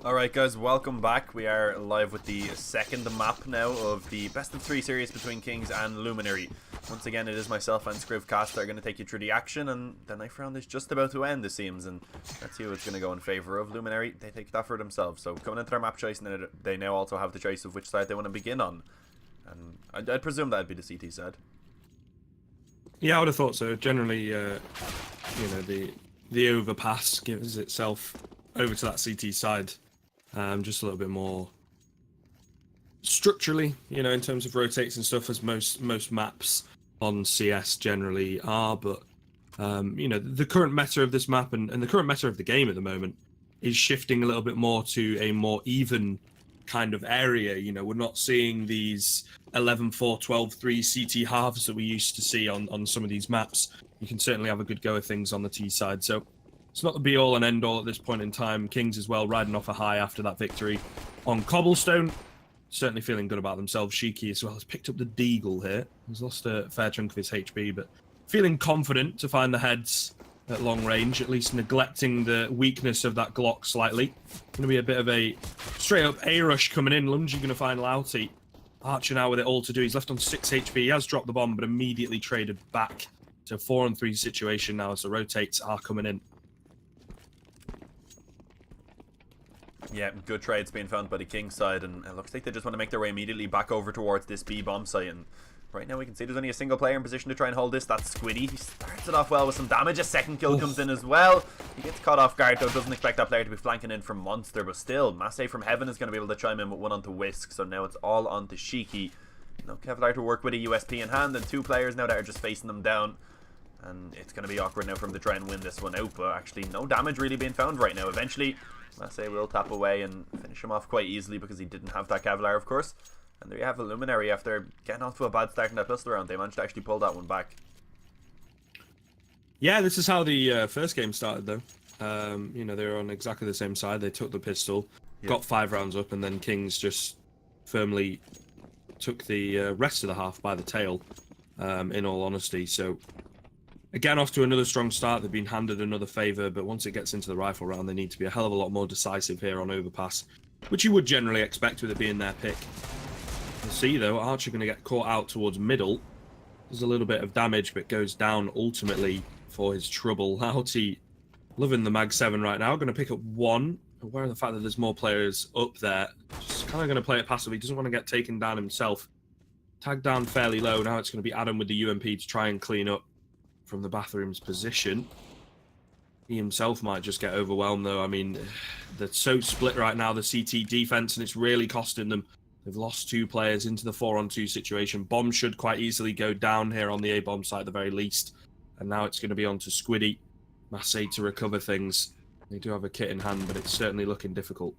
Alright guys, welcome back. We are live with the second map now of the best of 3 series between Kings and Luminary. Once again, it is myself and Scrivcast that are going to take you through the action, and the knife round is just about to end, it seems, and let's see who it's going to go in favour of. Luminary, they take that for themselves, so coming into their map choice, and they now also have the choice of which side they want to begin on. And I'd presume that'd be the CT side. Yeah, I would have thought so. Generally, you know, the overpass gives itself over to that CT side. Just a little bit more structurally, you know, in terms of rotates and stuff, as most maps on CS generally are. But you know, the current meta of this map and the current meta of the game at the moment is shifting a little bit more to a more even kind of area. You know, we're not seeing these 11-4, 12-3 CT halves that we used to see on some of these maps. You can certainly have a good go of things on the T side. So it's not the be-all and end-all at this point in time. Kings as well, riding off a high after that victory on Cobblestone. Certainly feeling good about themselves. Shiki as well has picked up the Deagle here. He's lost a fair chunk of his HP, but feeling confident to find the heads at long range, at least neglecting the weakness of that Glock slightly. Going to be a bit of a straight-up A-rush coming in. Lungi going to find Louty. Archer now with it all to do. He's left on 6 HP. He has dropped the bomb, but immediately traded back to 4-on-3 situation now as the rotates are coming in. Yeah, good trades being found by the King side, and it looks like they just want to make their way immediately back over towards this B bomb site. And right now we can see there's only a single player in position to try and hold this. That's Squiddy. He starts it off well with some damage. A second kill comes in as well. He gets caught off guard though. Doesn't expect that player to be flanking in from Monster, but still, Massey from Heaven is going to be able to chime in with one onto Whisk. So now it's all onto Shiki. No Kevlar to work with a USP in hand, and 2 players now that are just facing them down. And it's going to be awkward now for him to try and win this one out, but actually no damage really being found right now. Eventually, Massey will tap away and finish him off quite easily because he didn't have that Kevlar, of course. And there you have a Luminary. After getting off to a bad start in that pistol round, they managed to actually pull that one back. Yeah, this is how the first game started, though. You know, they were on exactly the same side. They took the pistol, got 5 rounds up, and then Kings just firmly took the rest of the half by the tail, in all honesty. So again, off to another strong start. They've been handed another favour, but once it gets into the rifle round, they need to be a hell of a lot more decisive here on overpass, which you would generally expect with it being their pick. You'll see, though, Archer going to get caught out towards middle. There's a little bit of damage, but goes down ultimately for his trouble. Louty loving the Mag 7 right now. Going to pick up 1. Aware of the fact that there's more players up there. Just kind of going to play it passively. Doesn't want to get taken down himself. Tagged down fairly low. Now it's going to be Adam with the UMP to try and clean up from the bathroom's position. He himself might just get overwhelmed, though. I mean, they're so split right now, the CT defense, and it's really costing them. They've lost 2 players into the 4-on-2 situation. Bomb should quite easily go down here on the A-bomb site at the very least. And now it's going to be on to Squiddy. Massey to recover things. They do have a kit in hand, but it's certainly looking difficult.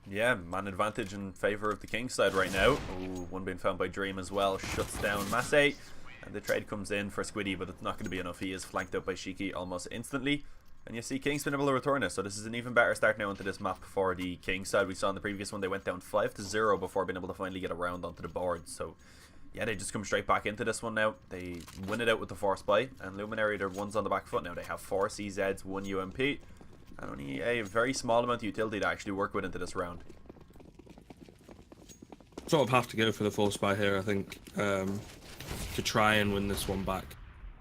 Yeah, man advantage in favour of the King side right now. Ooh, one being found by Dream as well. Shuts down Massey. And the trade comes in for Squiddy, but it's not going to be enough. He is flanked out by Shiki almost instantly. And you see King's been able to return it, so this is an even better start now into this map for the King side. We saw in the previous one they went down 5-0 before being able to finally get a round onto the board. So yeah, they just come straight back into this one now. They win it out with the force buy, and Luminary, they're ones on the back foot now. They have 4 CZs, 1 UMP, and only a very small amount of utility to actually work with into this round. Sort of have to go for the force buy here, I think, to try and win this one back.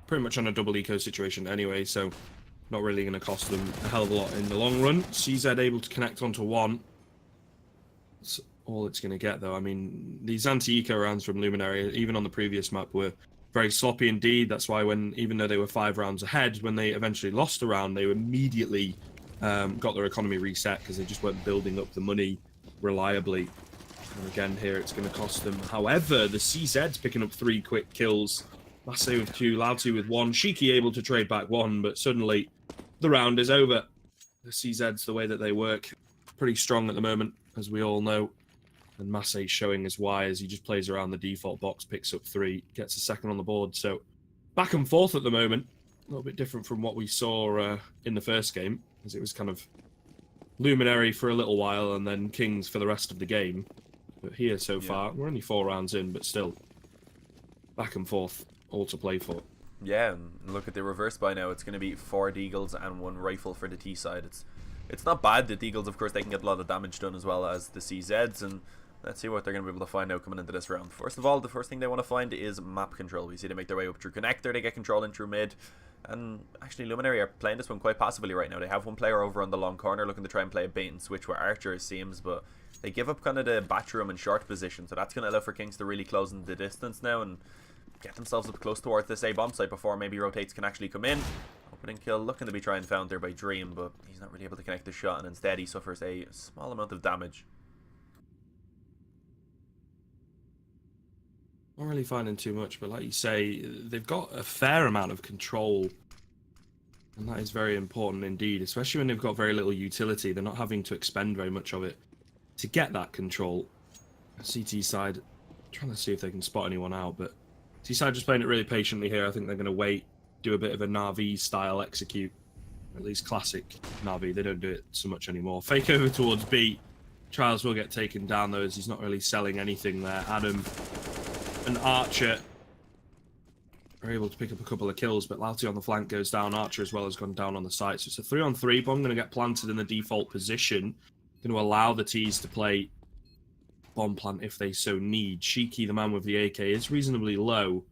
Pretty much on a double eco situation anyway, so not really going to cost them a hell of a lot in the long run. CZ able to connect onto 1. That's all it's going to get, though. I mean, these anti-eco rounds from Luminary, even on the previous map, were very sloppy indeed. That's why even though they were 5 rounds ahead, when they eventually lost a round, they immediately got their economy reset because they just weren't building up the money reliably. And again, here it's going to cost them. However, the CZ's picking up 3 quick kills. Massey with 2, Louty with 1. Shiki able to trade back 1, but suddenly the round is over. The CZ's, the way that they work, pretty strong at the moment, as we all know. And Massey showing his why as he just plays around the default box, picks up 3, gets a second on the board. So back and forth at the moment. A little bit different from what we saw in the first game, as it was kind of Luminary for a little while and then Kings for the rest of the game. But here so far, we're only 4 rounds in, but still back and forth, all to play for. Yeah, and look at the reverse by now. It's going to be 4 Deagles and 1 rifle for the T side. It's not bad. The Deagles, of course, they can get a lot of damage done as well as the CZs, and let's see what they're going to be able to find out coming into this round. First of all, the first thing they want to find is map control. We see they make their way up through connector, they get control in through mid, and actually Luminary are playing this one quite passively right now. They have one player over on the long corner looking to try and play a bait and switch with Archer, it seems, but they give up kind of the bathroom and short position, so that's going to allow for KiNgs to really close in the distance now and get themselves up close towards this A bomb site before maybe rotates can actually come in. Opening kill looking to be trying found there by Dream, but he's not really able to connect the shot, and instead he suffers a small amount of damage. Not really finding too much, but like you say, they've got a fair amount of control, and that is very important indeed, especially when they've got very little utility. They're not having to expend very much of it to get that control. CT side, trying to see if they can spot anyone out, but CT side just playing it really patiently here. I think they're going to wait, do a bit of a Na'Vi style execute, at least classic Na'Vi. They don't do it so much anymore. Fake over towards B. Trials will get taken down though, as he's not really selling anything there. Adam and Archer are able to pick up a couple of kills, but Louty on the flank goes down. Archer as well has gone down on the site. So it's a 3-on-3 bomb going to get planted in the default position. Going to allow the T's to play bomb plant if they so need. Shiki, the man with the AK, is reasonably low.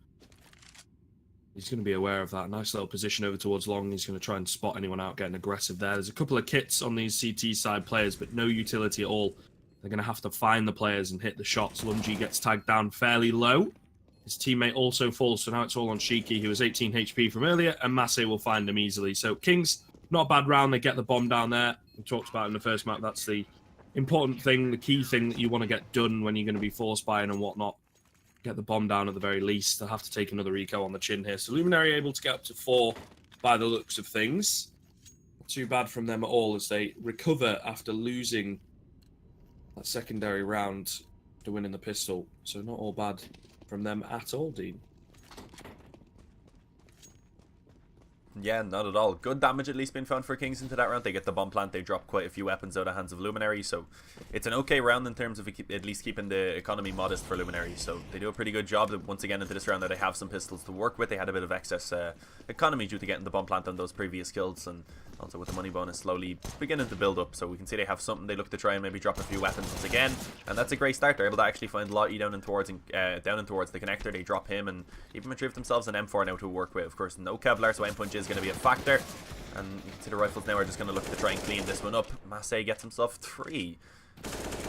He's going to be aware of that. Nice little position over towards long. He's going to try and spot anyone out getting aggressive there. There's a couple of kits on these CT side players, but no utility at all. They're going to have to find the players and hit the shots. Lungi gets tagged down fairly low. His teammate also falls, so now it's all on Shiki, who was 18 HP from earlier, and Masse will find him easily. So KiNgs, not a bad round. They get the bomb down there. We talked about in the first map, that's the important thing, the key thing that you want to get done when you're going to be force buying and whatnot. Get the bomb down at the very least. They'll have to take another eco on the chin here. So Luminary able to get up to 4 by the looks of things. Not too bad from them at all as they recover after losing that secondary round to winning the pistol. So not all bad from them at all, Dean. Yeah, not at all. Good damage at least being found for KiNgs into that round. They get the bomb plant. They drop quite a few weapons out of hands of Luminary. So it's an okay round in terms of at least keeping the economy modest for Luminary. So they do a pretty good job once again into this round that they have some pistols to work with. They had a bit of excess economy due to getting the bomb plant on those previous kills. And also with the money bonus slowly beginning to build up. So we can see they have something. They look to try and maybe drop a few weapons once again. And that's a great start. They're able to actually find Lottie down and towards the connector. They drop him and even retrieve themselves an M4 now to work with. Of course, no Kevlar, so M-Punch is going to be a factor. And you can see the rifles now are just going to look to try and clean this one up. Masse gets himself 3.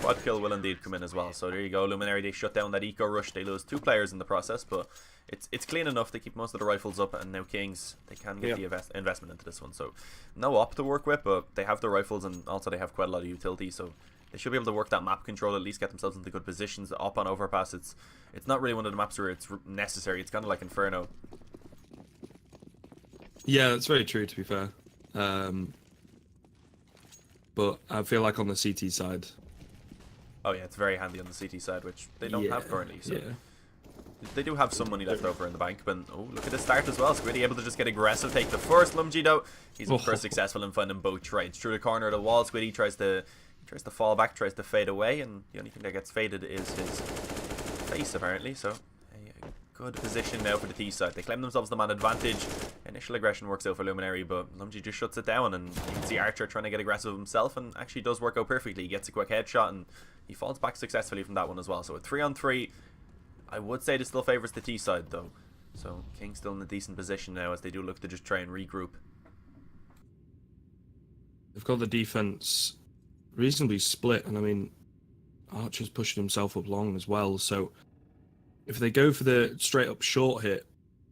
Quad kill will indeed come in as well. So there you go. Luminary, they shut down that eco rush. They lose 2 players in the process, but it's clean enough. They keep most of the rifles up, and now KiNgs, they can get the investment into this one. So no op to work with, but they have the rifles, and also they have quite a lot of utility. So they should be able to work that map control, at least get themselves into good positions. The op on overpass, it's not really one of the maps where it's necessary. It's kind of like Inferno. Yeah, that's very true, to be fair. But I feel like on the CT side... Oh yeah, it's very handy on the CT side, which they don't have currently. So yeah. They do have some money left over in the bank, but oh, look at the start as well. Squiddy able to just get aggressive, take the first Lumgi though. He's of course successful in finding both trades. Through the corner of the wall, Squiddy tries to fall back, tries to fade away, and the only thing that gets faded is his face apparently. So a good position now for the T side. They claim themselves the man advantage. Initial aggression works out for Luminary, but Lumgi just shuts it down, and you can see Archer trying to get aggressive himself, and actually does work out perfectly. He gets a quick headshot, and he falls back successfully from that one as well. So a 3-on-3, I would say this still favours the T side though. So KiNg still in a decent position now as they do look to just try and regroup. They've got the defense reasonably split, and I mean, Archer's pushing himself up long as well. So if they go for the straight up short hit,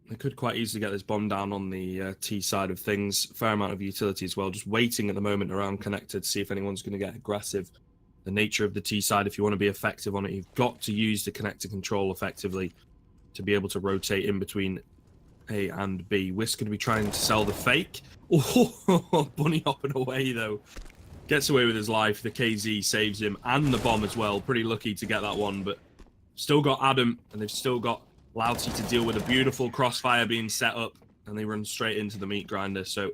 they could quite easily get this bomb down on the T side of things. Fair amount of utility as well. Just waiting at the moment around connected to see if anyone's going to get aggressive. The nature of the T side, if you want to be effective on it, you've got to use the connector control effectively to be able to rotate in between A and B. Whisk going to be trying to sell the fake. Oh, bunny hopping away though. Gets away with his life. The KZ saves him and the bomb as well. Pretty lucky to get that one, but still got Adam, and they've still got Louty to deal with a beautiful crossfire being set up, and they run straight into the meat grinder. So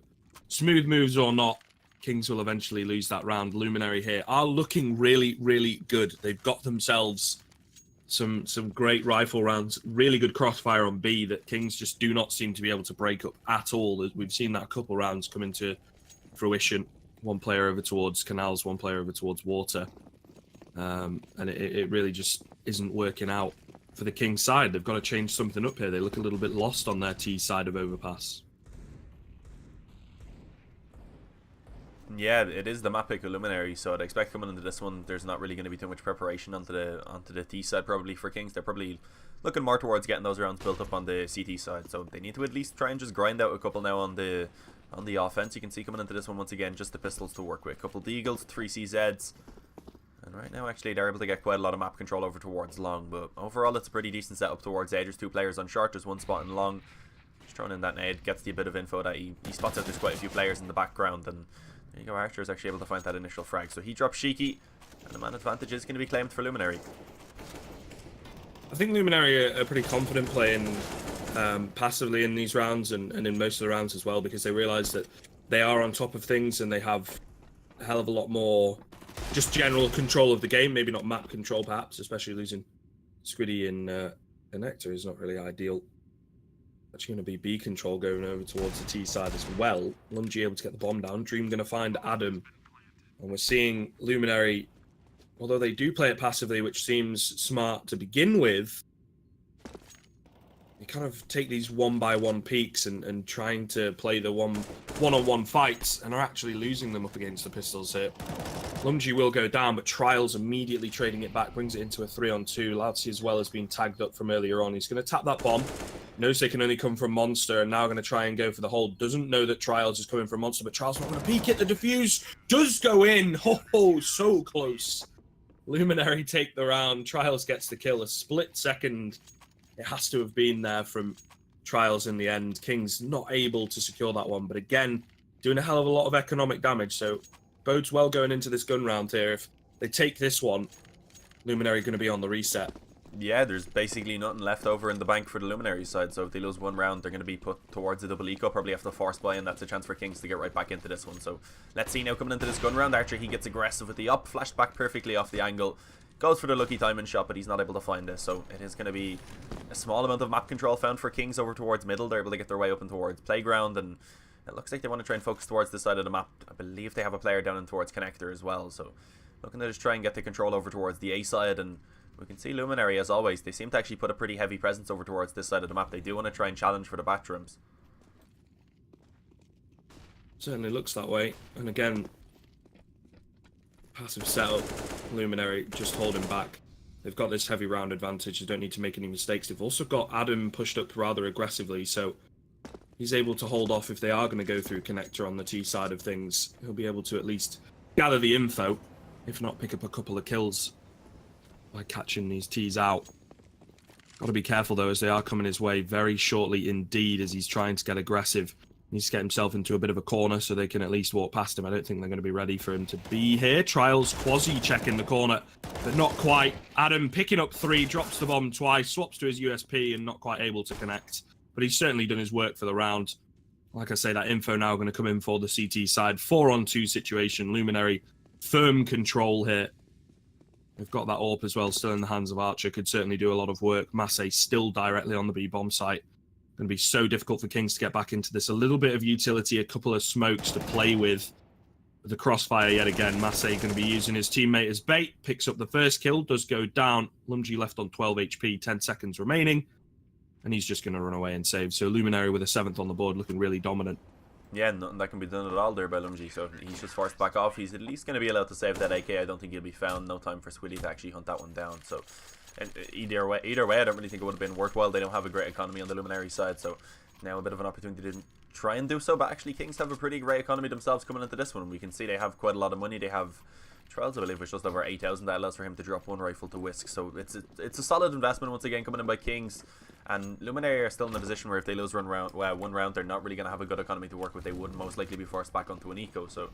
smooth moves or not, KiNgs will eventually lose that round. Luminary here are looking really, really good. They've got themselves some great rifle rounds, really good crossfire on B that Kings just do not seem to be able to break up at all. We've seen that a couple rounds come into fruition. One player over towards canals, one player over towards water. And it really just isn't working out for the Kings side. They've got to change something up here. They look a little bit lost on their T side of overpass. Yeah, it is the map pick of Luminary, so I'd expect coming into this one, there's not really going to be too much preparation onto the T side probably for Kings. They're probably looking more towards getting those rounds built up on the CT side, so they need to at least try and just grind out a couple now on the offense. You can see coming into this one once again, just the pistols to work with. A couple Deagles, 3 CZs, and right now actually they're able to get quite a lot of map control over towards long, but overall it's a pretty decent setup towards A. There's 2 players on short, there's 1 spot in long. Just throwing in that nade, gets the bit of info that he spots out there's quite a few players in the background, and there you go, Archer is actually able to find that initial frag. So he drops Shiki, and the man advantage is going to be claimed for Luminary. I think Luminary are pretty confident playing passively in these rounds and in most of the rounds as well, because they realise that they are on top of things and they have a hell of a lot more just general control of the game. Maybe not map control, perhaps, especially losing Squiddy and Nectar is not really ideal. Actually going to be B control going over towards the T side as well. Lungy able to get the bomb down. Dream going to find Adam. And we're seeing Luminary, although they do play it passively, which seems smart to begin with, they kind of take these 1-by-1 peaks and trying to play the one-on-one fights and are actually losing them up against the pistols here. Lungy will go down, but Trials immediately trading it back, brings it into a 3-on-2. Lautzi as well has been tagged up from earlier on. He's going to tap that bomb. Knows they can only come from Monster, and now going to try and go for the hold. Doesn't know that Trials is coming from Monster, but Trials not going to peek it. The defuse does go in. Oh, so close. Luminary take the round. Trials gets the kill. A split second. It has to have been there from Trials in the end. King's not able to secure that one, but again, doing a hell of a lot of economic damage. So bodes well going into this gun round here. If they take this one, Luminary going to be on the reset. Yeah, there's basically nothing left over in the bank for the Luminary side, so if they lose one round, they're going to be put towards a double eco, probably have to force buy, and that's a chance for Kings to get right back into this one. So let's see now coming into this gun round. Archer, he gets aggressive with the up, flashed back perfectly off the angle, goes for the lucky timing shot, but he's not able to find this, so it is going to be a small amount of map control found for Kings over towards middle. They're able to get their way up and towards playground, and it looks like they want to try and focus towards this side of the map. I believe they have a player down in towards connector as well, so looking to just try and get the control over towards the A side. And we can see Luminary, as always, they seem to actually put a pretty heavy presence over towards this side of the map. They do want to try and challenge for the bathrooms. Certainly looks that way. And again, passive setup, Luminary just holding back. They've got this heavy round advantage. They don't need to make any mistakes. They've also got Adam pushed up rather aggressively, so he's able to hold off if they are going to go through connector on the T side of things. He'll be able to at least gather the info, if not pick up a couple of kills by catching these T's out. Got to be careful though, as they are coming his way very shortly indeed, as he's trying to get aggressive. He needs to get himself into a bit of a corner so they can at least walk past him. I don't think they're going to be ready for him to be here. Trials quasi checking the corner, but not quite. Adam picking up 3, drops the bomb twice, swaps to his USP and not quite able to connect. But he's certainly done his work for the round. Like I say, that info now going to come in for the CT side. 4-on-2 situation. Luminary, firm control here. They've got that AWP as well, still in the hands of Archer. Could certainly do a lot of work. Massey still directly on the B-bomb site. Going to be so difficult for Kings to get back into this. A little bit of utility, a couple of smokes to play with. The crossfire yet again. Massey going to be using his teammate as bait. Picks up the first kill, does go down. Lungy left on 12 HP, 10 seconds remaining. And he's just going to run away and save. So Luminary with a 7th on the board, looking really dominant. Yeah, nothing that can be done at all there by Lungy, so he's just forced back off. He's at least going to be allowed to save that AK. I don't think he'll be found. No time for Squiddy to actually hunt that one down. So either way, I don't really think it would have been worthwhile. They don't have a great economy on the Luminary side, so now a bit of an opportunity to try and do so. But actually, Kings have a pretty great economy themselves coming into this one. We can see they have quite a lot of money. They have Trials, I believe, which just over 8,000. That allows for him to drop 1 rifle to Whisk. So it's a solid investment once again coming in by Kings. And Luminary are still in a position where if they lose one round, they're not really going to have a good economy to work with. They would most likely be forced back onto an eco. So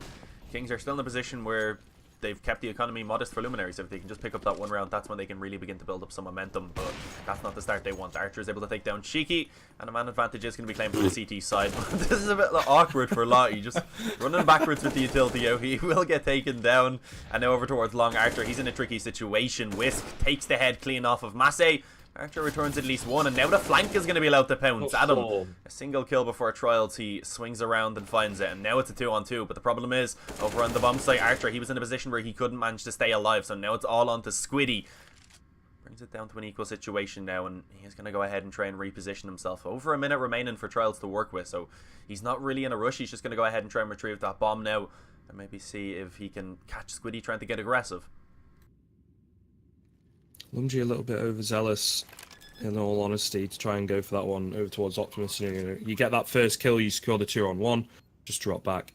Kings are still in a position where they've kept the economy modest for Luminary, so if they can just pick up that one round, that's when they can really begin to build up some momentum, but that's not the start they want. Archer is able to take down Cheeky, and a man advantage is going to be claimed for the CT side, but this is a bit awkward for Lottie, just running backwards with the utility out. He will get taken down, and now over towards Long. Archer, he's in a tricky situation. Whisk takes the head clean off of Massey. Archer returns at least one, and now the flank is going to be allowed to pounce. Adam, a single kill before Trials. He swings around and finds it, and now it's a 2-on-2. But the problem is, over on the bomb site, Archer, he was in a position where he couldn't manage to stay alive, so now it's all on to Squiddy. Brings it down to an equal situation now, and he's going to go ahead and try and reposition himself. Over a minute remaining for Trials to work with, so he's not really in a rush. He's just going to go ahead and try and retrieve that bomb now, and maybe see if he can catch Squiddy trying to get aggressive. Lungy a little bit overzealous, in all honesty, to try and go for that one over towards Optimus. You get that first kill, you score the 2-on-1, just drop back.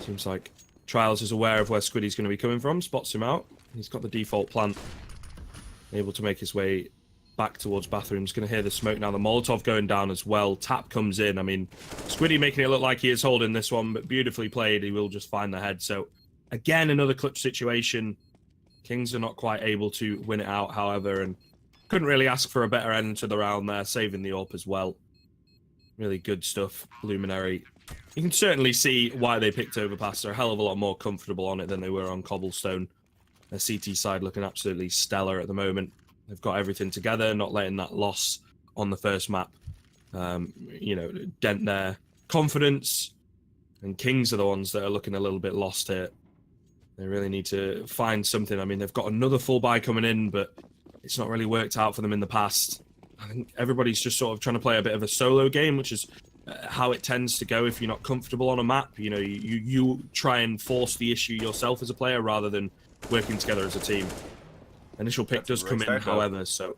Seems like Trials is aware of where Squiddy's going to be coming from, spots him out. He's got the default plant, able to make his way back towards bathrooms. Going to hear the smoke now. The Molotov going down as well. Tap comes in. I mean, Squiddy making it look like he is holding this one, but beautifully played. He will just find the head. So, again, another clutch situation. Kings are not quite able to win it out, however, and couldn't really ask for a better end to the round there, saving the AWP as well. Really good stuff, Luminary. You can certainly see why they picked Overpass. They're a hell of a lot more comfortable on it than they were on Cobblestone. Their CT side looking absolutely stellar at the moment. They've got everything together, not letting that loss on the first map, dent their confidence. And Kings are the ones that are looking a little bit lost here. They really need to find something. I mean, they've got another full buy coming in, but it's not really worked out for them in the past. I think everybody's just sort of trying to play a bit of a solo game, which is how it tends to go if you're not comfortable on a map. You know, you try and force the issue yourself as a player rather than working together as a team. Initial pick does come in, however, so...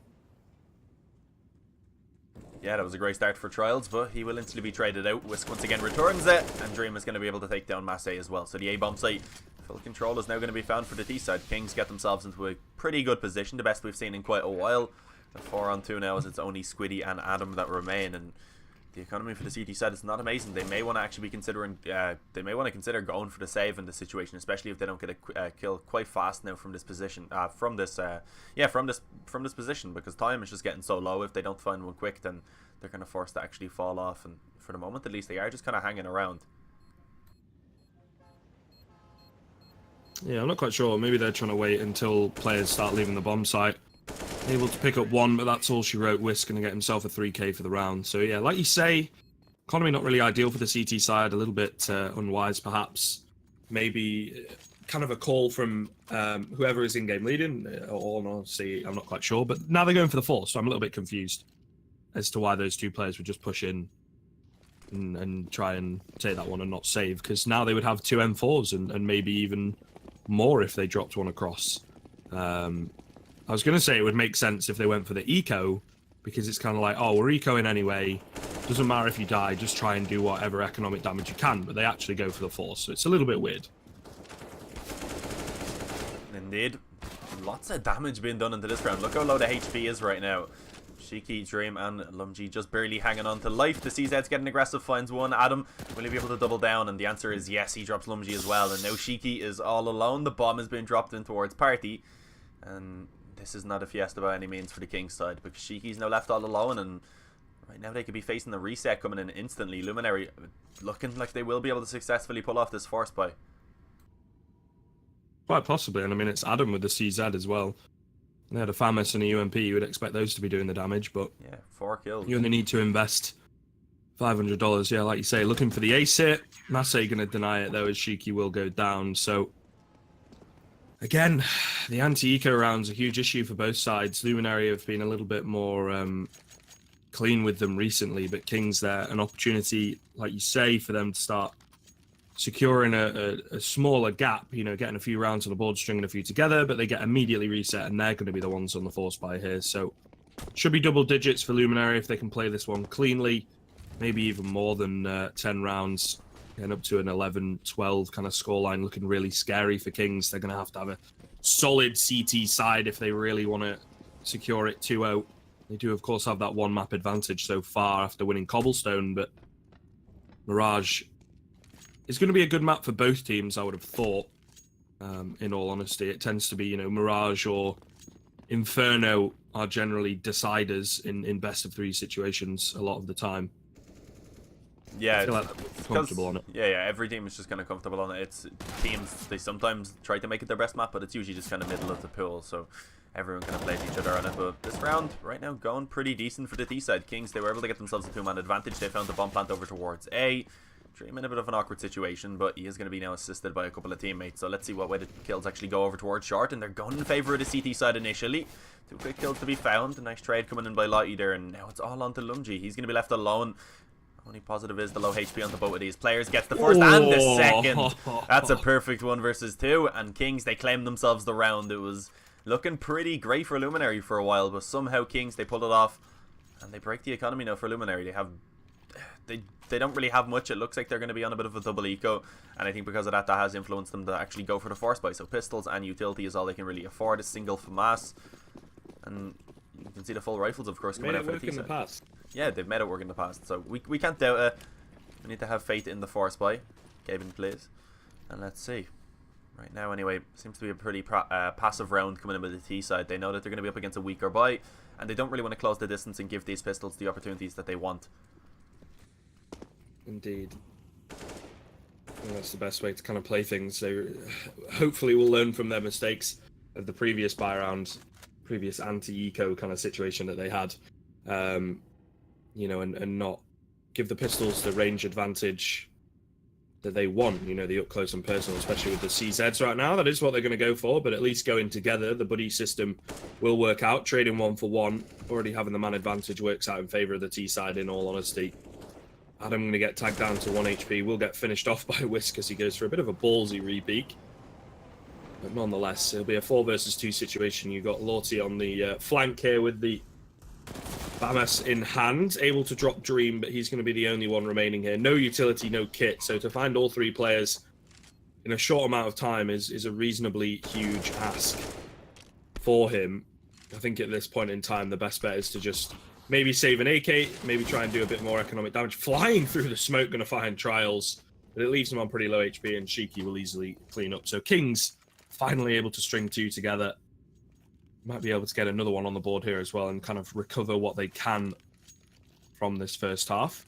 Yeah, that was a great start for Trials, but he will instantly be traded out. Whisk once again returns it, and Dream is going to be able to take down Massey as well. So the A-bomb site, full control is now going to be found for the T side. Kings get themselves into a pretty good position, the best we've seen in quite a while. The 4-on-2 now, as it's only Squiddy and Adam that remain, and the economy for the CT side is not amazing. They may want to actually be considering, consider going for the save in this situation, especially if they don't get a kill quite fast now from this position, from this position, because time is just getting so low. If they don't find one quick, then they're kind of forced to actually fall off, and for the moment at least, they are just kind of hanging around. Yeah, I'm not quite sure. Maybe they're trying to wait until players start leaving the bomb site. Able to pick up one, but that's all she wrote. Whisk going to get himself a 3k for the round. So yeah, like you say, economy not really ideal for the CT side. A little bit unwise, perhaps. Maybe kind of a call from whoever is in-game leading. Or honestly, I'm not quite sure. But now they're going for the 4, so I'm a little bit confused as to why those two players would just push in and try and take that one and not save. Because now they would have 2 M4s and maybe even more if they dropped one across. I was going to say it would make sense if they went for the eco, because it's kind of like, oh, we're ecoing anyway. Doesn't matter if you die, just try and do whatever economic damage you can. But they actually go for the 4, so it's a little bit weird. Indeed. Lots of damage being done into this round. Look how low the HP is right now. Shiki, Dream, and Lumji just barely hanging on to life. The CZ's getting aggressive, finds one. Adam, will he be able to double down? And the answer is yes, he drops Lumji as well. And now Shiki is all alone. The bomb has been dropped in towards Party. And this is not a fiesta by any means for the King's side, because Shiki's now left all alone, and right now they could be facing the reset coming in instantly. Luminary looking like they will be able to successfully pull off this force buy. Quite possibly, and I mean, it's Adam with the CZ as well. They had a FAMAS and a UMP, you would expect those to be doing the damage, but... Yeah, 4 kills. You only need to invest $500, yeah, like you say, looking for the ace hit. Massey going to deny it, though, as Shiki will go down, so... Again, the anti-eco round's a huge issue for both sides. Luminary have been a little bit more clean with them recently, but King's there, an opportunity, like you say, for them to start securing a smaller gap, you know, getting a few rounds on the board, stringing a few together, but they get immediately reset, and they're going to be the ones on the force buy here. So, should be double digits for Luminary if they can play this one cleanly, maybe even more than 10 rounds. Getting up to an 11-12 kind of scoreline, looking really scary for Kings. They're going to have a solid CT side if they really want to secure it 2-0. They do, of course, have that one map advantage so far after winning Cobblestone, but Mirage is going to be a good map for both teams, I would have thought. In all honesty, it tends to be, you know, Mirage or Inferno are generally deciders in best of 3 situations a lot of the time. Yeah, I feel like they're comfortable on it. Yeah, every team is just kind of comfortable on it. It's teams, they sometimes try to make it their best map, but it's usually just kind of middle of the pool, so everyone kind of plays each other on it. But this round, right now, going pretty decent for the T side. KiNgs, they were able to get themselves a 2-man advantage. They found the bomb plant over towards A. Dream in a bit of an awkward situation, but he is going to be now assisted by a couple of teammates. So let's see what way the kills actually go over towards short, and they're going in favour of the CT side initially. 2 quick kills to be found. A nice trade coming in by Lottie there, and now it's all on to Lumji. He's going to be left alone. Only positive is the low HP on the both of these players. Gets the first and the second. That's a perfect 1 versus 2. And KiNgs, they claimed themselves the round. It was looking pretty great for Luminary for a while, but somehow KiNgs, they pulled it off. And they break the economy now for Luminary. They don't really have much. It looks like they're going to be on a bit of a double eco. And I think because of that, that has influenced them to actually go for the force buy. So pistols and utility is all they can really afford. A single FAMAS. And you can see the full rifles, of course, coming out for the T side. Yeah, they've made it work in the past, so we can't doubt it. We need to have faith in the force buy. Gavin, please. And let's see. Right now, anyway, seems to be a pretty passive round coming in with the T side. They know that they're going to be up against a weaker buy, and they don't really want to close the distance and give these pistols the opportunities that they want. Indeed. I think that's the best way to kind of play things. So hopefully we'll learn from their mistakes of the previous buy round, previous anti-eco kind of situation that they had. You know, and not give the pistols the range advantage that they want, you know, the up close and personal, especially with the CZs right now. That is what they're going to go for, but at least going together, the buddy system will work out. Trading 1 for 1, already having the man advantage works out in favour of the T side, in all honesty. Adam going to get tagged down to 1 HP, will get finished off by Whisk as he goes for a bit of a ballsy re-peek. But nonetheless, it'll be a 4 versus 2 situation. You've got Lorty on the flank here with the FAMAS in hand, able to drop Dream, but he's going to be the only one remaining here. No utility, no kit, so to find all 3 players in a short amount of time is a reasonably huge ask for him. I think at this point in time, the best bet is to just maybe save an AK, maybe try and do a bit more economic damage. Flying through the smoke, going to find Trials, but it leaves him on pretty low HP, and Shiki will easily clean up. So KiNgs finally able to string 2 together. Might be able to get another one on the board here as well and kind of recover what they can from this first half.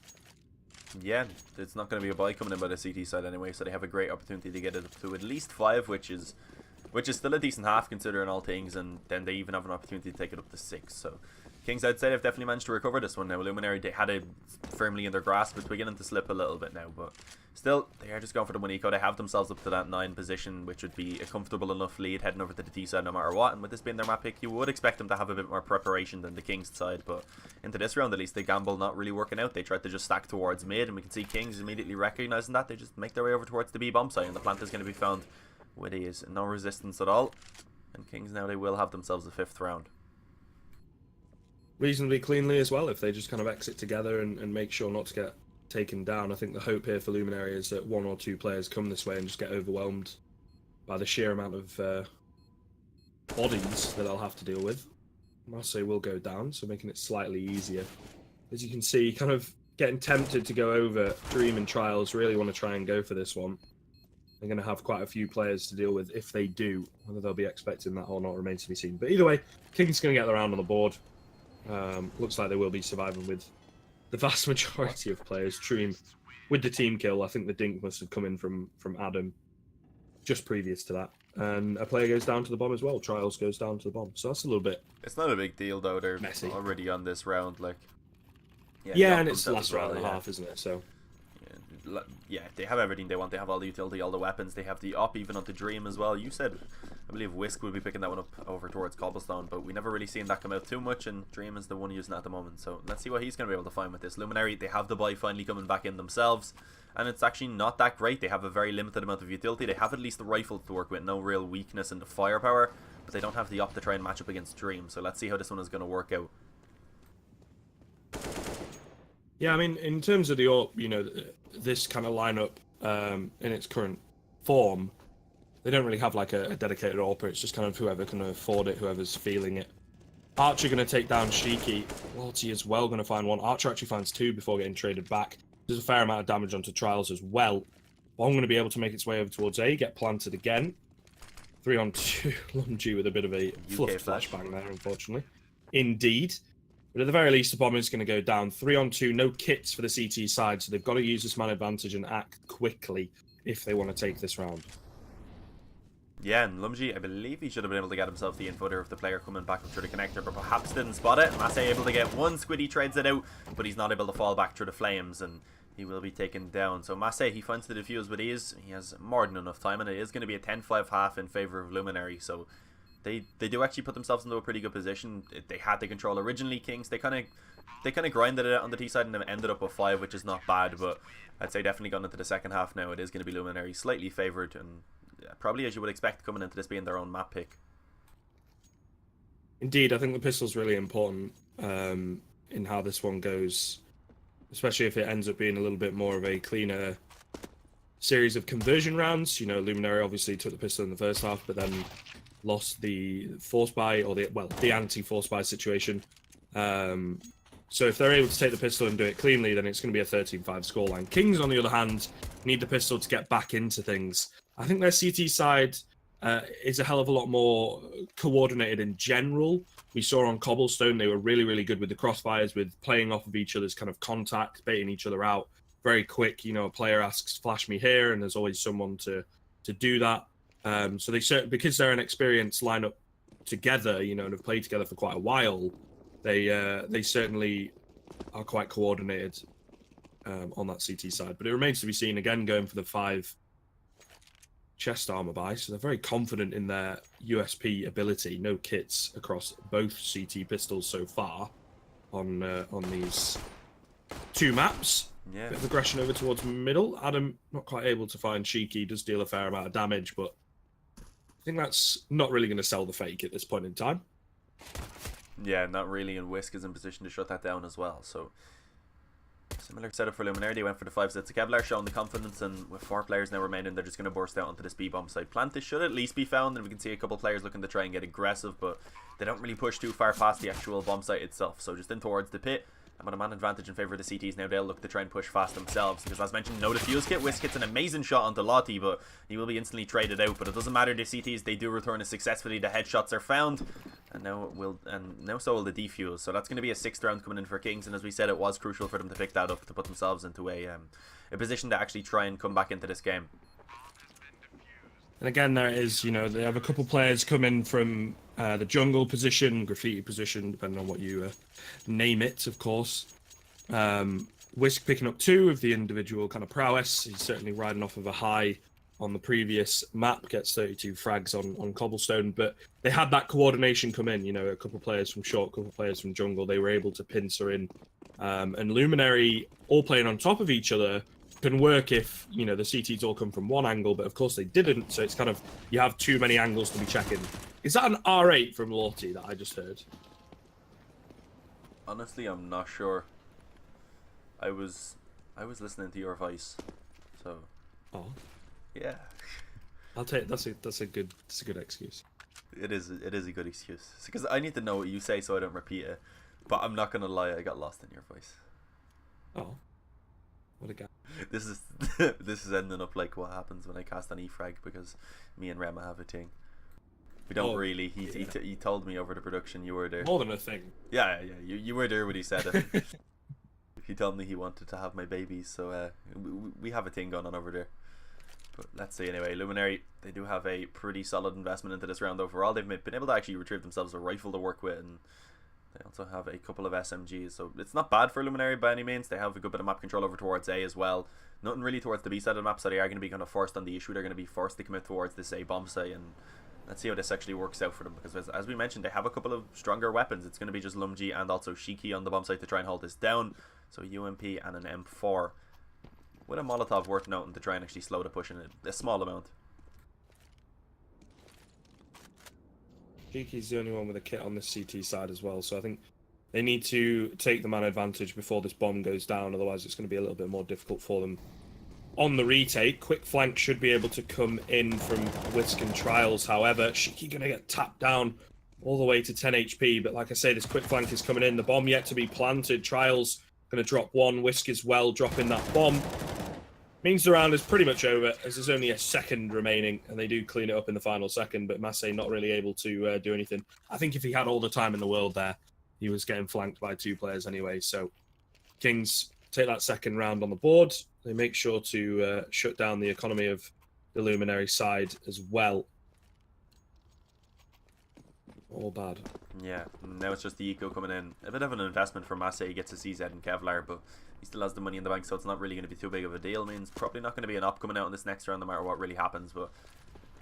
Yeah, it's not going to be a buy coming in by the CT side anyway, so they have a great opportunity to get it up to at least 5, which is still a decent half considering all things, and then they even have an opportunity to take it up to 6. So KiNgs, I'd say they've definitely managed to recover this one now. Luminary, they had it firmly in their grasp. It's beginning to slip a little bit now, but still, they are just going for the 1 eco. They have themselves up to that 9 position, which would be a comfortable enough lead heading over to the T side no matter what. And with this being their map pick, you would expect them to have a bit more preparation than the KiNgs side. But into this round, at least, they gamble not really working out. They tried to just stack towards mid, and we can see KiNgs immediately recognizing that. They just make their way over towards the B bomb site, and the plant is going to be found with ease. No resistance at all. And KiNgs now, they will have themselves a 5th round. Reasonably cleanly as well, if they just kind of exit together and make sure not to get taken down. I think the hope here for Luminary is that 1 or 2 players come this way and just get overwhelmed by the sheer amount of bodies that they'll have to deal with. Marseille will go down, so making it slightly easier. As you can see, kind of getting tempted to go over. Dream and Trials really want to try and go for this one. They're going to have quite a few players to deal with if they do. Whether they'll be expecting that or not remains to be seen. But either way, KiNg's going to get the round on the board. Looks like they will be surviving with the vast majority of players. Dream with the team kill. I think the dink must have come in from Adam just previous to that. And a player goes down to the bomb as well. Trials goes down to the bomb. So that's a little bit... It's not a big deal, though. They're messy. Already on this round. Like, yeah, and it's the last round and a half, isn't it? So... Yeah, they have everything they want. They have all the utility, all the weapons. They have the op even onto Dream as well. You said, I believe Whisk will be picking that one up over towards Cobblestone, but we never really seen that come out too much, and Dream is the one using it at the moment. So let's see what he's going to be able to find with this. Luminary, they have the buy finally coming back in themselves, and it's actually not that great. They have a very limited amount of utility. They have at least the rifle to work with, no real weakness in the firepower, but they don't have the op to try and match up against Dream. So let's see how this one is going to work out. Yeah, I mean, in terms of the AWP, you know, this kind of lineup in its current form, they don't really have like a dedicated AWPer. It's just kind of whoever can afford it, whoever's feeling it. Archer going to take down Shiki. Loyalty as well going to find 1. Archer actually finds 2 before getting traded back. There's a fair amount of damage onto Trials as well. Bomb going to be able to make its way over towards A, get planted again. 3-on-2. Lumji with a bit of a fluffed flash. flashbang there, unfortunately. Indeed. But at the very least, the bomb is going to go down. 3-on-2, no kits for the CT side, so they've got to use this man advantage and act quickly if they want to take this round. Yeah, and Lumji, I believe he should have been able to get himself the in-footer of the player coming back up through the connector, but perhaps didn't spot it. Masse able to get one, Squiddy trades it out, but he's not able to fall back through the flames, and he will be taken down. So Masse, he finds the defuse with ease. He has more than enough time, and it is going to be a 10-5 half in favour of Luminary, so they do actually put themselves into a pretty good position. They had the control originally, Kings. They kind of grinded it on the T side and then ended up with 5, which is not bad, but I'd say definitely gone into the second half now. It is going to be Luminary slightly favoured, and probably as you would expect coming into this being their own map pick. Indeed, I think the pistol's really important in how this one goes, especially if it ends up being a little bit more of a cleaner series of conversion rounds. You know, Luminary obviously took the pistol in the first half, but then lost the force buy, or the anti-force buy situation. So if they're able to take the pistol and do it cleanly, then it's going to be a 13-5 scoreline. Kings, on the other hand, need the pistol to get back into things. I think their CT side is a hell of a lot more coordinated in general. We saw on Cobblestone, they were really, really good with the crossfires, with playing off of each other's kind of contact, baiting each other out. Very quick, you know, a player asks, flash me here, and there's always someone to do that. So because they're an experienced lineup together, you know, and have played together for quite a while, they certainly are quite coordinated on that CT side. But it remains to be seen, again, going for the 5 chest armor buy, so they're very confident in their USP ability. No kits across both CT pistols so far on these 2 maps. Yeah. Bit of aggression over towards middle. Adam not quite able to find Cheeky, does deal a fair amount of damage, but I think that's not really going to sell the fake at this point in time. Yeah, not really, and Whisk is in position to shut that down as well, so similar setup for Luminary. They went for the 5 sets of Kevlar, showing the confidence, and with 4 players now remaining, they're just going to burst out onto this B-bomb site plant. This should at least be found, and we can see a couple of players looking to try and get aggressive, but they don't really push too far past the actual bomb site itself, so just in towards the pit. And with a man advantage in favour of the CTs now, they'll look to try and push fast themselves, because as mentioned, no defuse kit. Whisk hits an amazing shot onto Lottie, but he will be instantly traded out. But it doesn't matter, the CTs, they do return it successfully. The headshots are found, and now so will the defuse. So that's going to be a 6th round coming in for Kings, and as we said, it was crucial for them to pick that up to put themselves into a position to actually try and come back into this game. And again, there is, you know, they have a couple players come in from the jungle position, graffiti position, depending on what you name it, of course. Whisk picking up 2 of the individual kind of prowess. He's certainly riding off of a high on the previous map, gets 32 frags on Cobblestone, but they had that coordination come in, you know, a couple players from short, a couple players from jungle. They were able to pincer in. And Luminary, all playing on top of each other, can work if, you know, the CTs all come from one angle, but of course they didn't, so it's kind of, you have too many angles to be checking. Is that an R8 from Lottie that I just heard? Honestly, I'm not sure. I was listening to your voice, so. Oh. Yeah. I'll take that's a good excuse. It is a good excuse, because I need to know what you say so I don't repeat it. But I'm not gonna lie, I got lost in your voice. Oh. What a guy. This is ending up like what happens when I cast on E-Frag, because me and Rema have a thing. We don't really. He told me over the production you were there. More than a thing. Yeah. You were there when he said it. He told me he wanted to have my babies, so we have a thing going on over there. But let's see anyway. Luminary, they do have a pretty solid investment into this round overall. They've been able to actually retrieve themselves a rifle to work with, and they also have a couple of SMGs, so it's not bad for Luminary by any means. They have a good bit of map control over towards A as well. Nothing really towards the B side of the map, so they are going to be kind of forced on the issue. They're going to be forced to commit towards this A bomb site, and let's see how this actually works out for them, because as we mentioned, they have a couple of stronger weapons. It's going to be just Lumji and also Shiki on the bomb site to try and hold this down. So UMP and an M4 with a Molotov worth noting to try and actually slow the push in a small amount. Shiki's the only one with a kit on this CT side as well, so I think they need to take the man advantage before this bomb goes down, otherwise it's going to be a little bit more difficult for them on the retake. Quick flank should be able to come in from Whisk and Trials, however. Shiki going to get tapped down all the way to 10 HP, but like I say, this quick flank is coming in. The bomb yet to be planted. Trials going to drop 1, Whisk as well, dropping that bomb. Means the round is pretty much over, as there's only a second remaining, and they do clean it up in the final second, but Massey not really able to do anything. I think if he had all the time in the world there, he was getting flanked by 2 players anyway. So Kings take that second round on the board. They make sure to shut down the economy of the Luminary side as well. All bad. Yeah, now it's just the eco coming in. A bit of an investment for Massey. He gets a CZ and Kevlar, but he still has the money in the bank, so it's not really going to be too big of a deal. I mean, it's probably not going to be an op coming out in this next round no matter what really happens, but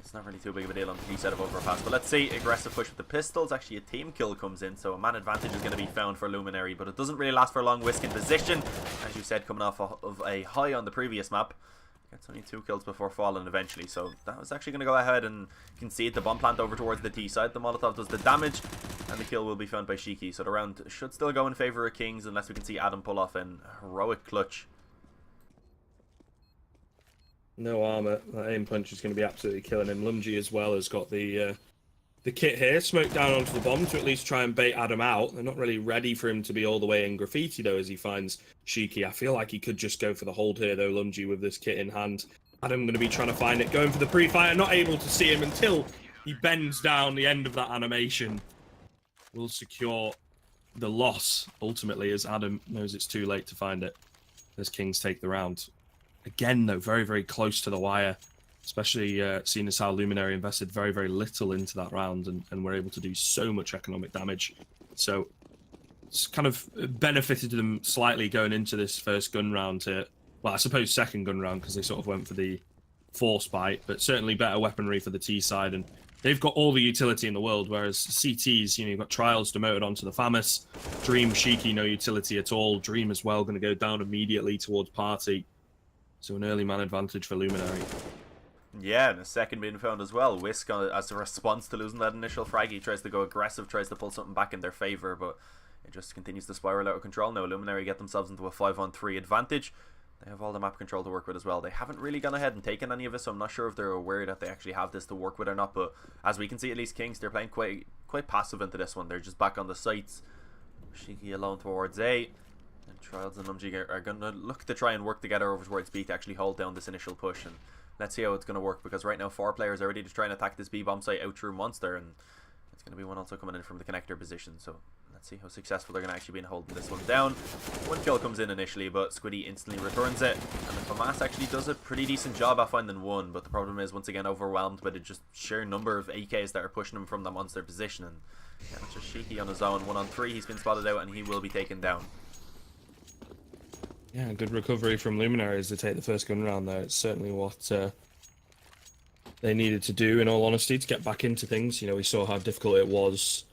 it's not really too big of a deal on the reset of overpass. But let's see, aggressive push with the pistols. Actually, a team kill comes in, so a man advantage is going to be found for Luminary, but it doesn't really last for long. Whisk in position, as you said, coming off of a high on the previous map. Gets only 2 kills before falling eventually, so that was actually going to go ahead and concede the bomb plant over towards the T side. The Molotov does the damage, and the kill will be found by Shiki. So the round should still go in favour of Kings, unless we can see Adam pull off an heroic clutch. No armor. That aim punch is going to be absolutely killing him. Lumji as well has got the kit here. Smoke down onto the bomb to at least try and bait Adam out. They're not really ready for him to be all the way in graffiti though, as he finds Shiki. I feel like he could just go for the hold here though, Lumji, with this kit in hand. Adam going to be trying to find it, going for the pre-fire, not able to see him until he bends down. The end of that animation will secure the loss ultimately, as Adam knows it's too late to find it as Kings take the round. Again though, very, very close to the wire. Especially seeing as how Luminary invested very, very little into that round and were able to do so much economic damage. So it's kind of benefited them slightly going into this first gun round here. Well, I suppose second gun round, because they sort of went for the force bite, but certainly better weaponry for the T side. And they've got all the utility in the world, whereas CTs, you know, you've got Trials demoted onto the FAMAS. Dream, Shiki, no utility at all. Dream as well, going to go down immediately towards Party. So an early man advantage for Luminary. Yeah, and a second being found as well. Whisk, as a response to losing that initial frag, he tries to go aggressive, tries to pull something back in their favour, but it just continues to spiral out of control now. Luminary get themselves into a 5-on-3 advantage. They have all the map control to work with as well. They haven't really gone ahead and taken any of it, so I'm not sure if they're aware that they actually have this to work with or not, but as we can see, at least Kings, they're playing quite passive into this one. They're just back on the sites. Shiki alone towards A. And Trials and Lumji are going to look to try and work together over towards B to actually hold down this initial push. And let's see how it's going to work, because right now 4 players are ready to try and attack this B bomb site out through Monster, and it's going to be one also coming in from the connector position. So let's see how successful they're going to actually be in holding this one down. 1 kill comes in initially, but Squiddy instantly returns it, and the FAMAS actually does a pretty decent job at finding 1, but the problem is once again overwhelmed by the just sheer number of AKs that are pushing him from the Monster position. And yeah, it's just Shiki on his own, 1-on-3. He's been spotted out and he will be taken down. Yeah, good recovery from Luminary as they take the first gun round there. It's certainly what they needed to do, in all honesty, to get back into things. You know, we saw how difficult it was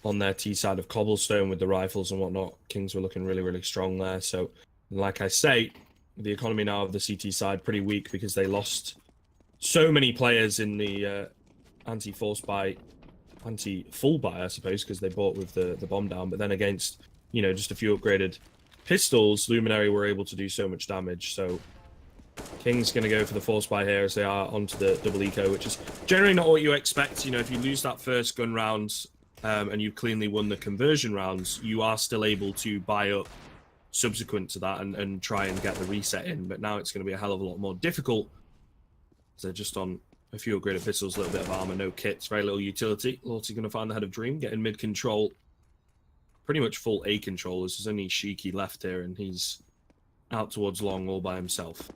on their T side of Cobblestone with the rifles and whatnot. Kings were looking really, really strong there. So, like I say, the economy now of the CT side pretty weak because they lost so many players in the anti-force buy, anti-full buy, I suppose, because they bought with the bomb down. But then against, you know, just a few upgraded pistols, Luminary were able to do so much damage. So King's going to go for the force buy here as they are onto the double eco, which is generally not what you expect. You know, if you lose that first gun round and you've cleanly won the conversion rounds, you are still able to buy up subsequent to that and try and get the reset in. But now it's going to be a hell of a lot more difficult. So just on a few upgraded pistols, a little bit of armor, no kits, very little utility. Lorty's going to find the head of Dream, getting mid control. Pretty much full A control. There's only Shiki left here, and he's out towards long all by himself.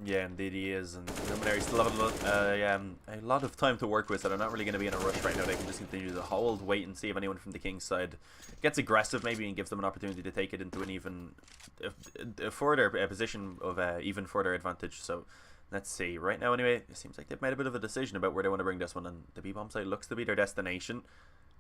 Yeah, indeed he is, and Luminary still have a lot of time to work with, so they're not really going to be in a rush right now. They can just continue to hold, wait, and see if anyone from the King's side gets aggressive maybe and gives them an opportunity to take it into an even further position of even further advantage. So let's see. Right now, anyway, it seems like they've made a bit of a decision about where they want to bring this one, and the B-bomb site looks to be their destination,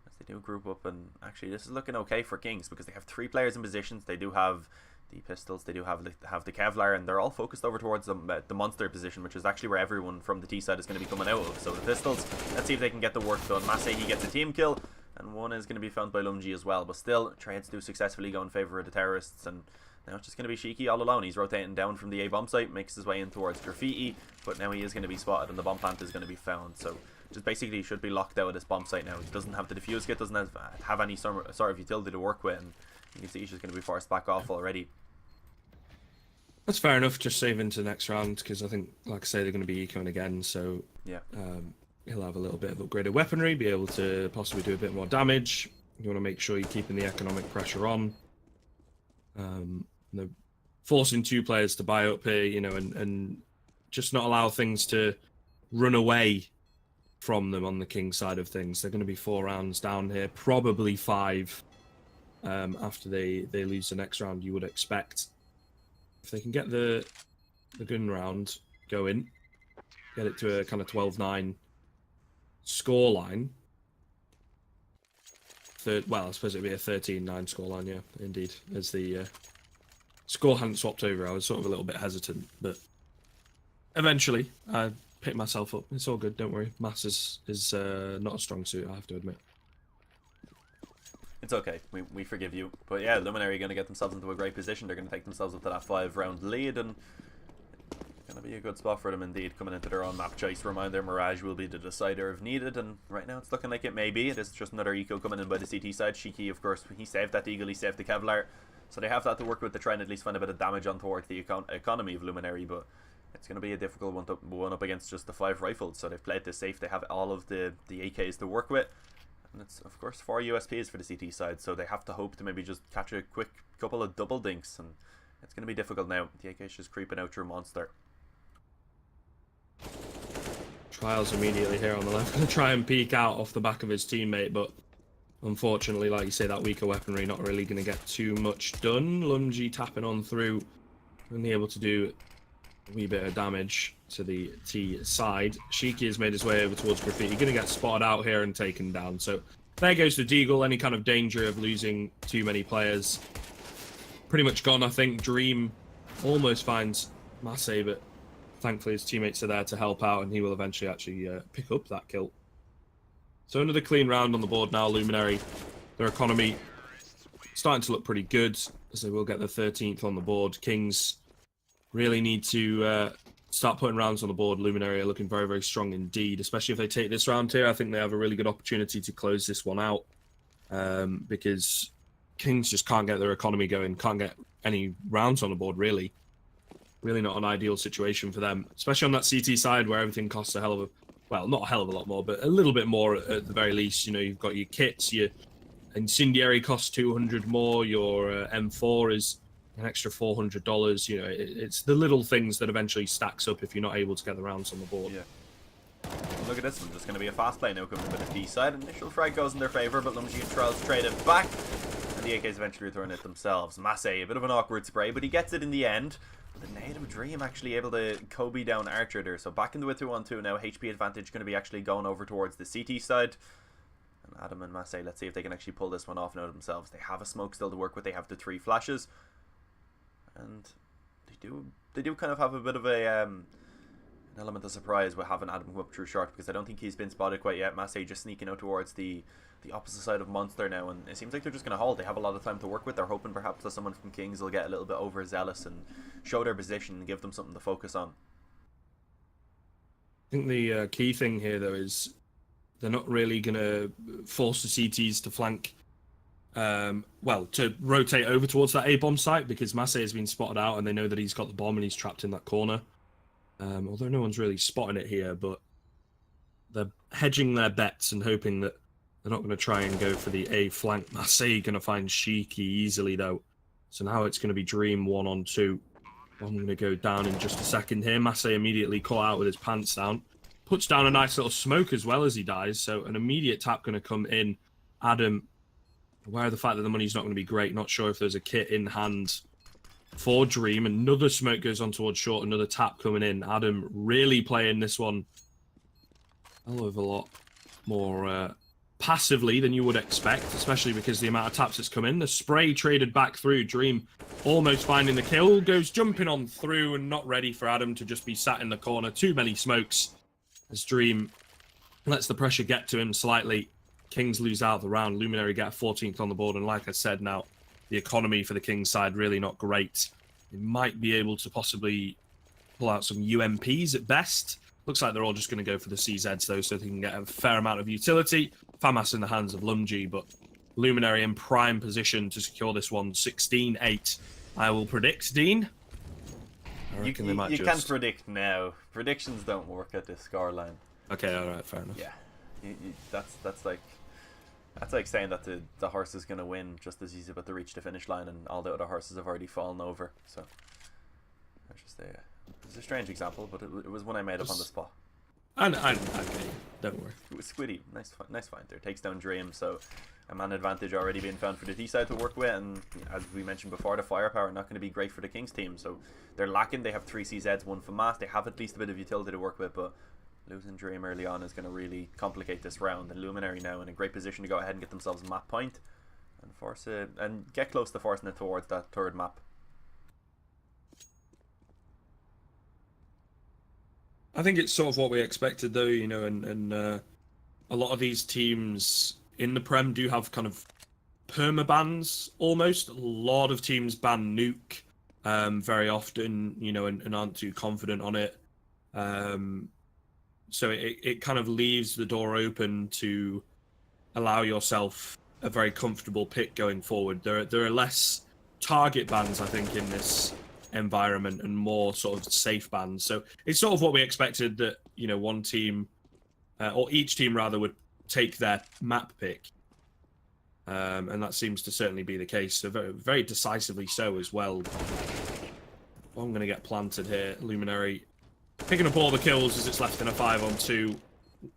as they do group up. And actually, this is looking okay for Kings, because they have 3 players in positions. They do have the pistols, they do have the Kevlar, and they're all focused over towards the Monster position, which is actually where everyone from the T side is going to be coming out of. So the pistols, let's see if they can get the work done. Massey, he gets a team kill, and 1 is going to be found by Lumji as well, but still, trades do successfully go in favour of the terrorists, and now it's just going to be Shiki all alone. He's rotating down from the A bomb site, makes his way in towards Graffiti, but now he is going to be spotted, and the bomb plant is going to be found. So just basically he should be locked out of this bomb site now. He doesn't have the defuse kit, doesn't have any sort of utility to work with, and you can see he's just going to be forced back off already. That's fair enough. Just save into the next round because I think, like I say, they're going to be ecoing again. So Yeah. He'll have a little bit of upgraded weaponry, be able to possibly do a bit more damage. You want to make sure you're keeping the economic pressure on. They're forcing 2 players to buy up here, you know, and just not allow things to run away from them on the King side of things. They're going to be 4 rounds down here, probably 5 after they lose the next round, you would expect. If they can get the gun round going, get it to a kind of 12-9 scoreline. Well, I suppose it'd be a 13-9 scoreline, yeah, indeed. As the score hadn't swapped over, I was sort of a little bit hesitant, but eventually I picked myself up. It's all good, don't worry. Maths is not a strong suit, I have to admit. It's okay. We forgive you. But yeah, Luminary are going to get themselves into a great position. They're going to take themselves up to that 5-round lead, and going to be a good spot for them indeed, coming into their own map choice. Reminder, Mirage will be the decider if needed, and right now it's looking like it may be. It is just another eco coming in by the CT side. Shiki, of course, he saved that Eagle, he saved the Kevlar, so they have that to work with to try and at least find a bit of damage on towards the economy of Luminary, but it's going to be a difficult one up against just the 5 rifles. So they've played this safe. They have all of the AKs to work with, and it's of course 4 USPs for the CT side, so they have to hope to maybe just catch a quick couple of double dinks, and it's going to be difficult now. The AK is just creeping out through Monster. Trials immediately here on the left, going to try and peek out off the back of his teammate, but unfortunately, like you say, that weaker weaponry not really going to get too much done. Lungy tapping on through, only able to do a wee bit of damage to the T side. Shiki has made his way over towards Graffiti, going to get spotted out here and taken down. So there goes the Deagle. Any kind of danger of losing too many players pretty much gone, I think. Dream almost finds Massey, but thankfully his teammates are there to help out, and he will eventually actually pick up that kill. So another clean round on the board now. Luminary, their economy starting to look pretty good, as they will get the 13th on the board. Kings really need to start putting rounds on the board. Luminary are looking very, very strong indeed, especially if they take this round here. I think they have a really good opportunity to close this one out, because Kings just can't get their economy going, can't get any rounds on the board, really. Really not an ideal situation for them, especially on that CT side where everything costs a hell of a, well, not a hell of a lot more, but a little bit more at the very least. You know, you've got your kits, your incendiary costs 200 more, your M4 is an extra $400. You know, it's the little things that eventually stacks up if you're not able to get the rounds on the board. Yeah. Look at this one, just going to be a fast play now coming to the D side. Initial frag goes in their favour, but Lumsgy and Trials trade it back, and the AKs eventually return it themselves. Massey, a bit of an awkward spray, but he gets it in the end. The native Dream actually able to Kobe down Archer there. So back in the 2-on-2 now. HP advantage going to be actually going over towards the CT side. And Adam and Massey, let's see if they can actually pull this one off now themselves. They have a smoke still to work with. They have the 3 flashes. And they do kind of have a bit of a an element of surprise with having Adam come up through short, because I don't think he's been spotted quite yet. Massey just sneaking out towards the opposite side of Monster now, and it seems like they're just going to hold. They have a lot of time to work with. They're hoping perhaps that someone from Kings will get a little bit overzealous and show their position and give them something to focus on. I think the key thing here, though, is they're not really going to force the CTs to flank, well, to rotate over towards that A-bomb site, because Massey has been spotted out and they know that he's got the bomb and he's trapped in that corner. Although no one's really spotting it here, but they're hedging their bets and hoping that they're not going to try and go for the A flank. Massey going to find Shiki easily, though. So now it's going to be Dream 1-on-2. I'm going to go down in just a second here. Massey immediately caught out with his pants down. Puts down a nice little smoke as well as he dies. So an immediate tap going to come in. Adam, aware of the fact that the money's not going to be great. Not sure if there's a kit in hand for Dream. Another smoke goes on towards short. Another tap coming in. Adam really playing this one a hell of a lot more passively than you would expect, especially because the amount of taps that's come in. The spray traded back through. Dream almost finding the kill, goes jumping on through and not ready for Adam to just be sat in the corner. Too many smokes as Dream lets the pressure get to him slightly. Kings lose out of the round. Luminary get a 14th on the board, and like I said, now the economy for the Kings side really not great. They might be able to possibly pull out some UMPs at best. Looks like they're all just going to go for the CZs, though, so they can get a fair amount of utility. FAMAS in the hands of Lungy, but Luminary in prime position to secure this one. 16-8, I will predict, Dean. I reckon they might you just... can't predict now. Predictions don't work at this scoreline. Okay, alright, fair enough. Yeah, that's like saying that the horse is going to win just as he's about to reach the finish line and all the other horses have already fallen over. So that's just it's a strange example, but it was one I made up on the spot. I get you. Don't worry. It was Squiddy. Nice find there. Takes down Dream, so a man advantage already being found for the T side to work with, and as we mentioned before, the firepower not going to be great for the Kings team, so they're lacking. They have 3 CZs, 1 FAMAS. They have at least a bit of utility to work with, but losing Dream early on is going to really complicate this round. And Luminary now in a great position to go ahead and get themselves a map point and force it and get close to forcing it towards that 3rd map. I think it's sort of what we expected, though, you know, and a lot of these teams in the Prem do have kind of perma-bans, almost. A lot of teams ban Nuke very often, you know, and aren't too confident on it. So it kind of leaves the door open to allow yourself a very comfortable pick going forward. There are less target bans, I think, in this environment and more sort of safe bans. So it's sort of what we expected, that, you know, one team or each team rather would take their map pick, and that seems to certainly be the case. So very, very decisively so as well. Oh, I'm going to get planted here. Luminary picking up all the kills as it's left in a 5-on-2.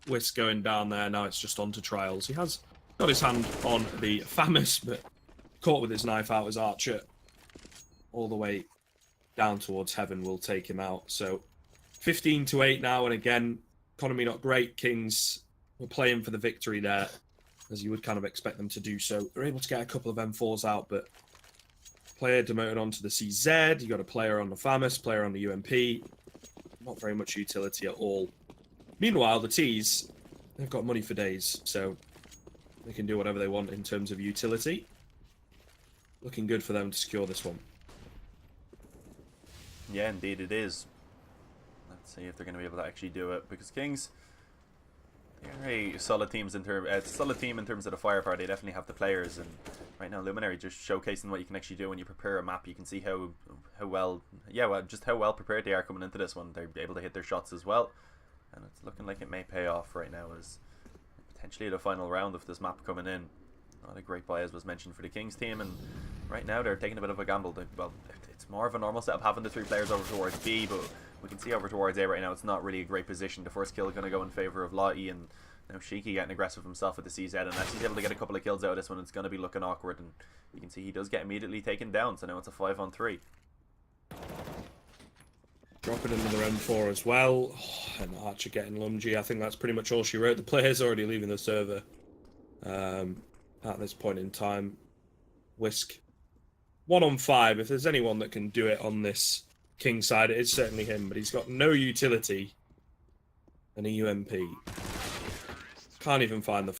Whisk going down there. Now it's just on to Trials. He has got his hand on the FAMAS, but caught with his knife out as Archer. All the way down towards Heaven will take him out. So 15-8 now, and again, economy not great. Kings were playing for the victory there, as you would kind of expect them to do so. They're able to get a couple of M4s out, but player demoted onto the CZ. You got a player on the FAMAS, player on the UMP. Not very much utility at all. Meanwhile, the T's, they've got money for days, so they can do whatever they want in terms of utility. Looking good for them to secure this one. Yeah, indeed it is. Let's see if they're going to be able to actually do it, because Kings, they're a solid team in terms of the firepower. They definitely have the players, and right now Luminary just showcasing what you can actually do when you prepare a map. You can see how well prepared they are coming into this one. They're able to hit their shots as well, and it's looking like it may pay off right now, as potentially the final round of this map coming in. Not a great buy, as was mentioned, for the Kings team, and right now they're taking a bit of a gamble. Well, it's more of a normal setup having the 3 players over towards B, but we can see over towards A right now it's not really a great position. The first kill is going to go in favour of Lottie, and now Shiki getting aggressive himself with the CZ, and unless he's able to get a couple of kills out of this one, it's going to be looking awkward, and you can see he does get immediately taken down, so now it's a 5-on-3. Dropping another M4 as well. Oh, and Archer getting lungy. I think that's pretty much all she wrote. The player's already leaving the server at this point in time. Whisk 1-on-5. If there's anyone that can do it on this King side, it is certainly him, but he's got no utility and a UMP. Can't even find the